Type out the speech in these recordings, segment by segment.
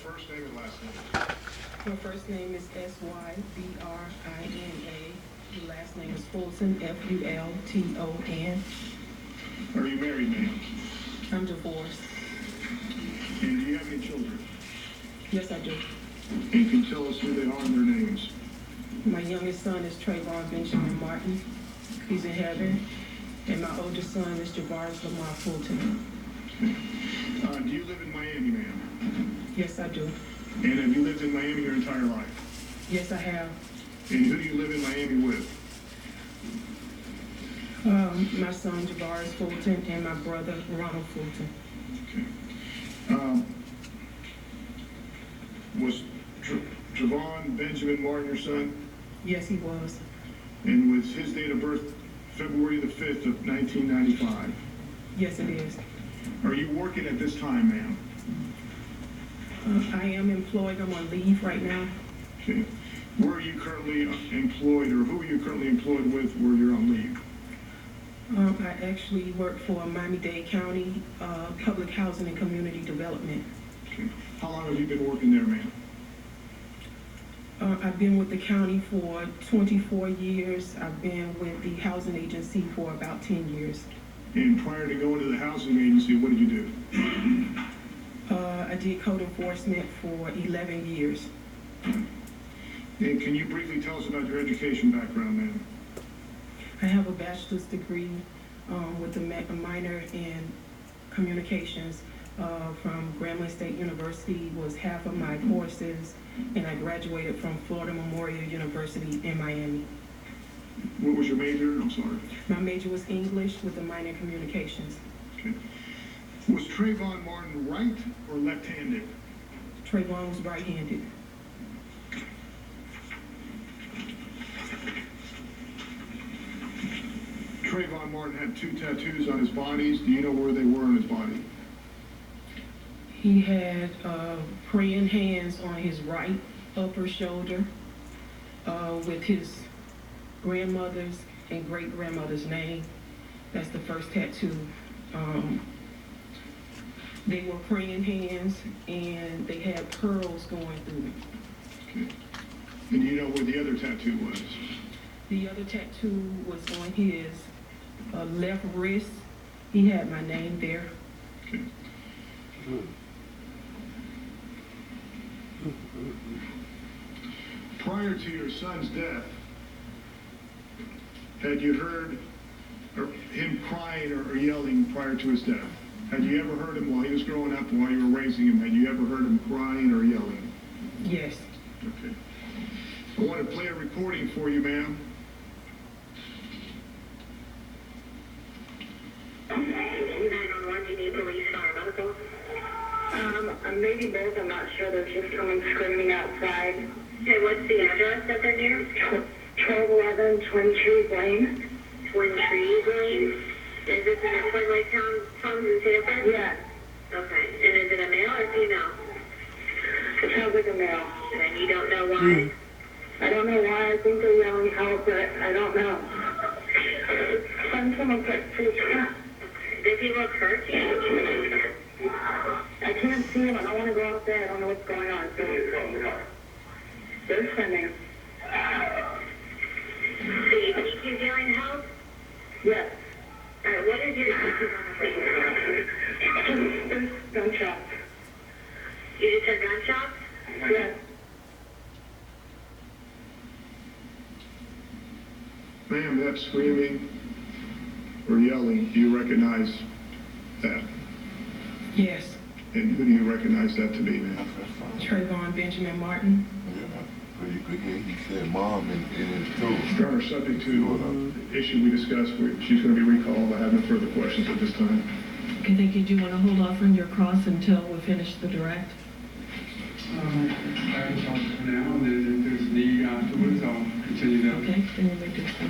first name and last name? My first name is Sybrina. The last name is Fulton, Fulton. Are you married, ma'am? I'm divorced. And do you have any children? Yes, I do. And can you tell us who they are and their names? My youngest son is TRAYVON Benjamin Martin. He's in heaven. And my oldest son is Sybrina Fulton. Do you live in Miami, ma'am? Yes, I do. And have you lived in Miami your entire life? Yes, I have. And who do you live in Miami with? My son Sybrina Fulton and my brother Ronald Fulton. Okay. Was Trayvon Benjamin Martin your son? Yes, he was. And was his date of birth February the 5th of 1995? Yes, it is. Are you working at this time, ma'am? I am employed. I'm on leave right now. Okay. Where are you currently employed, or who are you currently employed with where you're on leave? I actually work for Miami-Dade County Public Housing and Community Development. Okay. How long have you been working there, ma'am? I've been with the county for 24 years. I've been with the housing agency for about 10 years. And prior to going to the housing agency, what did you do? I did code enforcement for 11 years. And can you briefly tell us about your education background, ma'am? I have a bachelor's degree with a minor in communications from Grambling State University, was half of my courses, and I graduated from Florida Memorial University in Miami. What was your major? I'm sorry. My major was English with a minor in communications. Okay. Was Trayvon Martin right or left-handed? TRAYVON was right-handed. Trayvon Martin had 2 tattoos on his bodies. Do you know where they were on his body? He had praying hands on his right upper shoulder with his grandmother's and great-grandmother's name. That's the first tattoo. They were praying hands, and they had pearls going through them. Okay. And do you know where the other tattoo was? The other tattoo was on his left wrist. He had my name there. Okay. Prior to your son's death, had you heard him crying or yelling prior to his death? Had you ever heard him while he was growing up, while you were raising him? Had you ever heard him crying or yelling? Yes. Okay. I want to play a recording for you, ma'am. Maybe both. I'm not sure. There's just someone screaming outside. Okay, what's the address that they're near? 1211 Twin Trees Lane. Twin Trees Lane. Is this in the Twin Lake Town Homes in Sanford? Yeah. Okay. And is it a male or female? It sounds like a male. And you don't know why? I don't know why. I think they're yelling help, but I don't know. Someone put food. Does he look hurt? I can't see him. I don't want to go out there. I don't know what's going on. So they're sending. So you think he's yelling help? Yes. Alright, what is your tattoo on the face? There's gunshots. You just heard gunshots? Yes. Ma'am, that screaming or yelling, do you recognize that? Yes. And who do you recognize that to be, ma'am? TRAYVON Benjamin Martin. Yeah, pretty good. Yeah, he said mom in his too. Your Honor, subject to the issue we discussed, she's going to be recalled. I have no further questions at this time. Okay, thank you. Do you want to hold off on your cross until we finish the direct? I can talk for now, and then if there's need afterwards, I'll continue that. Okay, then you may do so.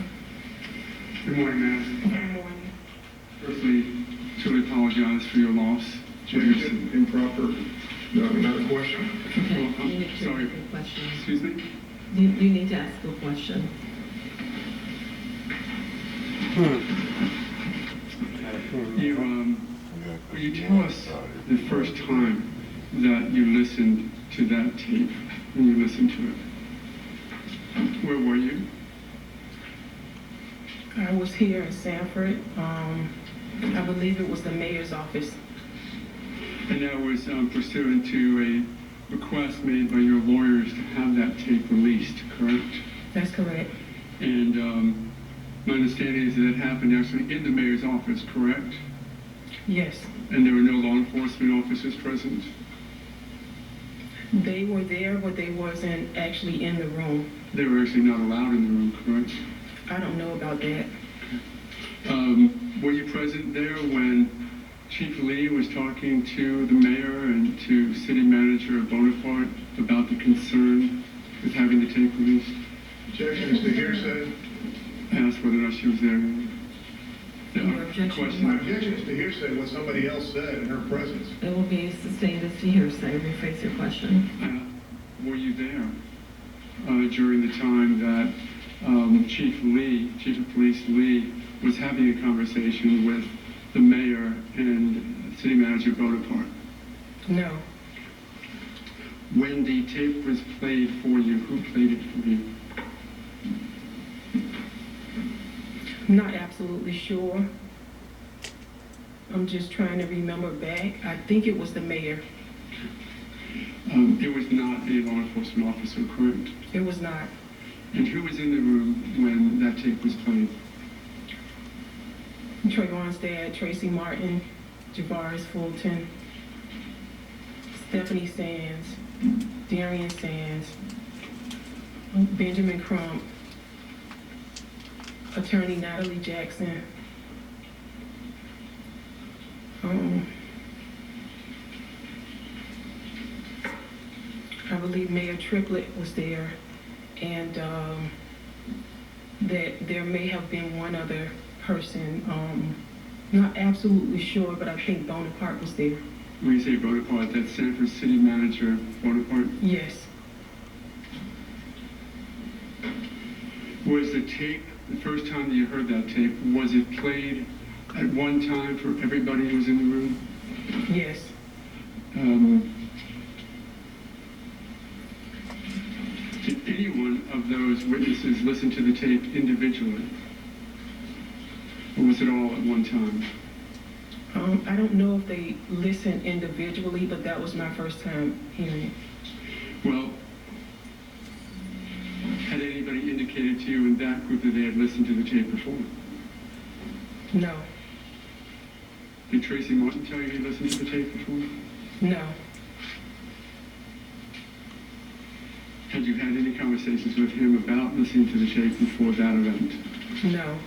Good morning, ma'am. Good morning. Firstly, truly apologize for your loss. Improper. No, another question. Okay, Well, you need to sorry. ask a question. Excuse me? You need to ask a question. Will you tell us the first time that you listened to that tape, when you listened to it? Where were you? I was here in Sanford. I believe it was the mayor's office. And that was pursuant to a request made by your lawyers to have that tape released, correct? That's correct. And my understanding is that it happened actually in the mayor's office, correct? Yes. And there were no law enforcement officers present? They were there, but they wasn't actually in the room. They were actually not allowed in the room, correct? I don't know about that. Were you present there when Chief Lee was talking to the mayor and to city manager Bonaparte about the concern with having the tape released? Objection is to hearsay. I asked whether or not she was there. Your objection. My Question. objection is to hearsay what somebody else said in her presence. It will be sustained as to hearsay. Rephrase your question. Were you there during the time that Chief of Police Lee, was having a conversation with the mayor and city manager Bonaparte? No. When the tape was played for you, who played it for you? I'm not absolutely sure. I'm just trying to remember back. I think it was the mayor. It was not a law enforcement officer, correct? It was not. And who was in the room when that tape was played? TRAYVON's dad, Tracy Martin, Sybrina Fulton, Stephanie Sands, Darian Sands, Benjamin Crump, attorney Natalie Jackson, I believe Mayor Triplett was there, and that there may have been one other person. Not absolutely sure, but I think Bonaparte was there. When you say Bonaparte, that's Sanford City Manager Bonaparte? Yes. Was the tape, the first time that you heard that tape, was it played at one time for everybody who was in the room? Yes. Did any one of those witnesses listen to the tape individually? Or was it all at one time? I don't know if they listened individually, but that was my first time hearing it. Well, had anybody indicated to you in that group that they had listened to the tape before? No. Did Tracy Martin tell you he listened to the tape before? No. Had you had any conversations with him about listening to the tape before that event? No.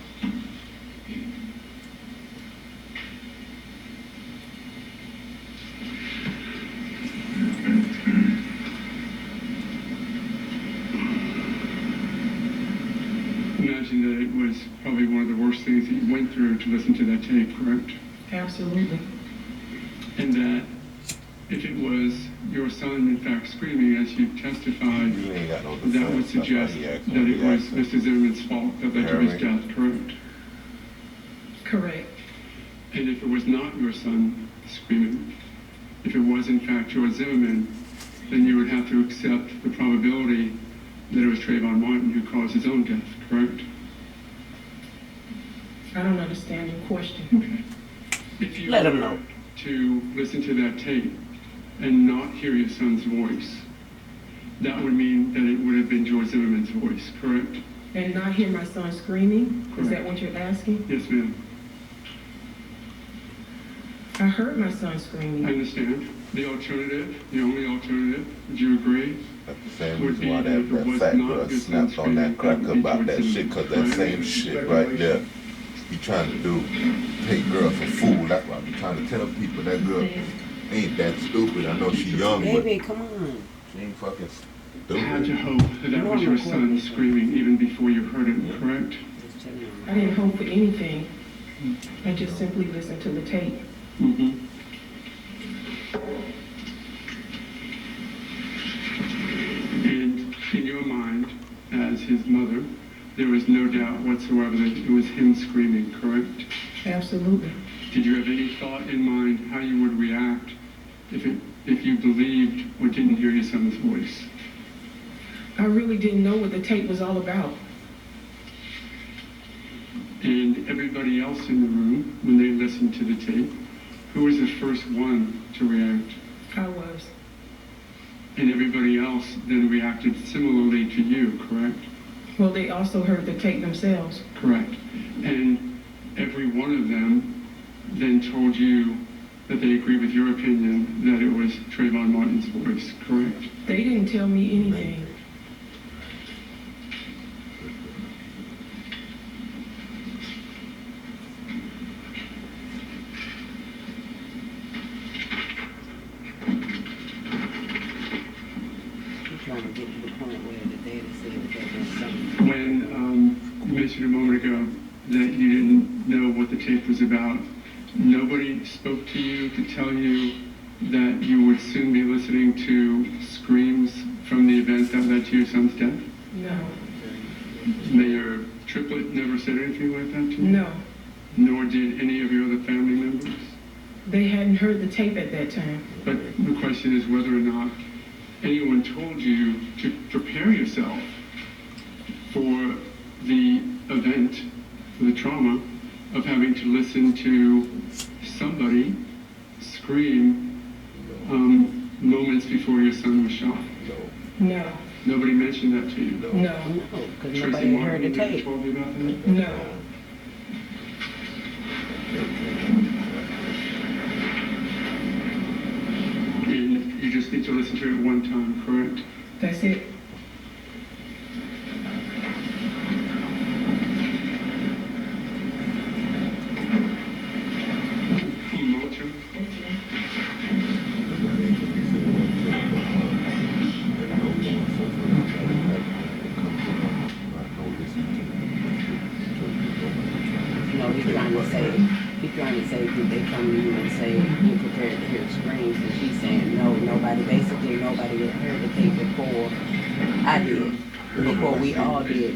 Imagine that it was probably one of the worst things that you went through to listen to that tape, correct? Absolutely. And that if it was your son, in fact, screaming as you testified, You ain't got no that would defense. That's why suggest he asked that it me. was Mr. Zimmerman's fault that led to his death, correct? Correct. And if it was not your son screaming, if it was in fact George Zimmerman, then you would have to accept the probability that it was TRAYVON Martin who caused his own death, correct? I don't understand your question. Okay. If you Let him were know. to listen to that tape and not hear your son's voice, that would mean that it would have been George Zimmerman's voice, correct? And not hear my son screaming? Is that what you're asking? Yes, ma'am. I heard my son I screaming. understand. The alternative, the only alternative, would you agree? That's the same Would reason be why that if it that was fat not girl your son snapped on that screaming, cracker that would be about that George shit, cause that Zimmerman, same right? shit right there. He trying to do, take girl for fool. That's why I be trying to tell people that girl ain't that stupid. I know she young, but Baby, come on. she ain't fucking I had to stupid. hope that that was your son screaming even before you heard it, correct? Just tell me. I didn't hope for anything. I just simply listened to the tape. Mm-hmm. And in your mind, as his mother, there was no doubt whatsoever that it was him screaming, correct? Absolutely. Did you have any thought in mind how you would react if it if you believed or didn't hear your son's voice. I really didn't know what the tape was all about. And everybody else in the room, when they listened to the tape, who was the first one to react? I was. And everybody else then reacted similarly to you, correct? Well, they also heard the tape themselves. Correct. And every one of them then told you that they agree with your opinion that it was Trayvon Martin's voice, correct? They didn't tell me anything. Trying to get to the point where the daddy said that there's something. When you mentioned a moment ago that you didn't know what the tape was about, nobody spoke to you to tell you that you would soon be listening to screams from the event that led to your son's death? No. Mayor Triplett never said anything like that to you? No. Nor did any of your other family members? They hadn't heard the tape at that time. But the question is whether or not anyone told you to prepare yourself for the event, for the trauma of having to listen to somebody scream moments before your son was shot. No. Nobody mentioned that to you. No. No, because Tracy nobody heard Martin the never tape. told you about that? No. And you just need to listen to it one time, correct? That's it. Emotion. No, he's trying to say, did they come to you and say, you prepared to hear screams? And she's saying, no, nobody had heard the tape before I did, before we all did.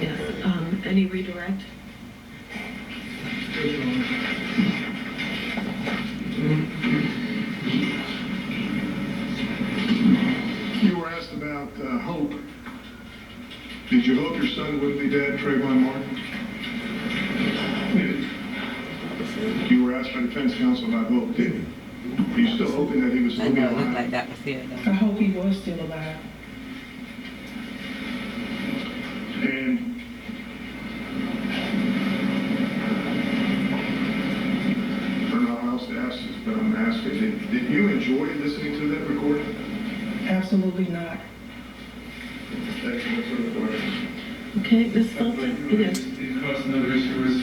Yes, any redirect? You were asked about hope. Did you hope your son wouldn't be dead, Trayvon Martin? You were asked by defense counsel about hope, didn't you? Are you still hoping that he was I still be know, it looked like alive? Dr. Phil, I though. hope he was still alive. And I don't know how else to ask this, but I'm asking, did you enjoy listening to that recording? Absolutely not. That's no further questions. Okay, Ms. Fulton? Yes. Because another issue is,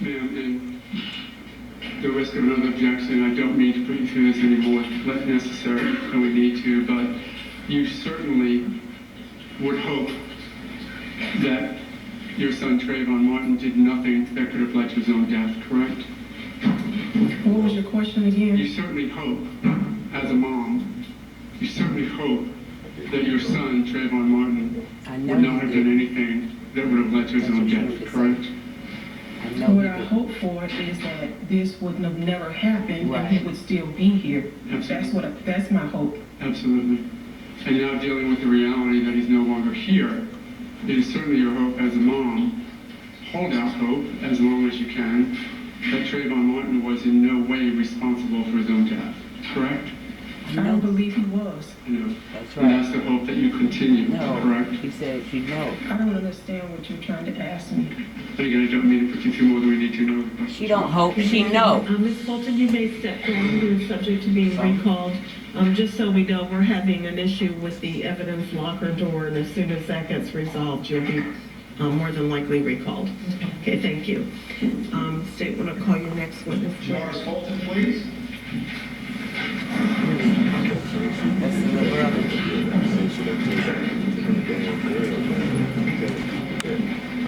ma'am, in the risk of another objection, I don't mean to put you through this anymore, less necessary than we need to, but you certainly would hope that your son Trayvon Martin did nothing that could have led to his own death, correct? What was your question You again? certainly hope, as a mom, you certainly hope that your son Trayvon Martin I know would not have he done did. anything that would have led to his That's own what you death, need to say. correct? I know What he I did. hope for is that this wouldn't have never happened and he Right. would still be here. Absolutely. That's my hope. Absolutely. And now dealing with the reality that he's no longer here, it is certainly your hope as a mom, hold out hope as long as you can, that Trayvon Martin was in no way responsible for his own death, correct? I don't believe he was. I know. That's And that's right. the hope that you continue, No, correct? he said she know. I don't understand what you're trying to ask me. And again, I don't mean to put you through more than we need to know. She don't hope, she know. Ms. Fulton, you may step forward. You're subject to being recalled. Just so we know, we're having an issue with the evidence locker door, and as soon as that gets resolved, you'll be more than likely recalled. Okay, thank you. State, want to call your next witness. Charles Fulton, please.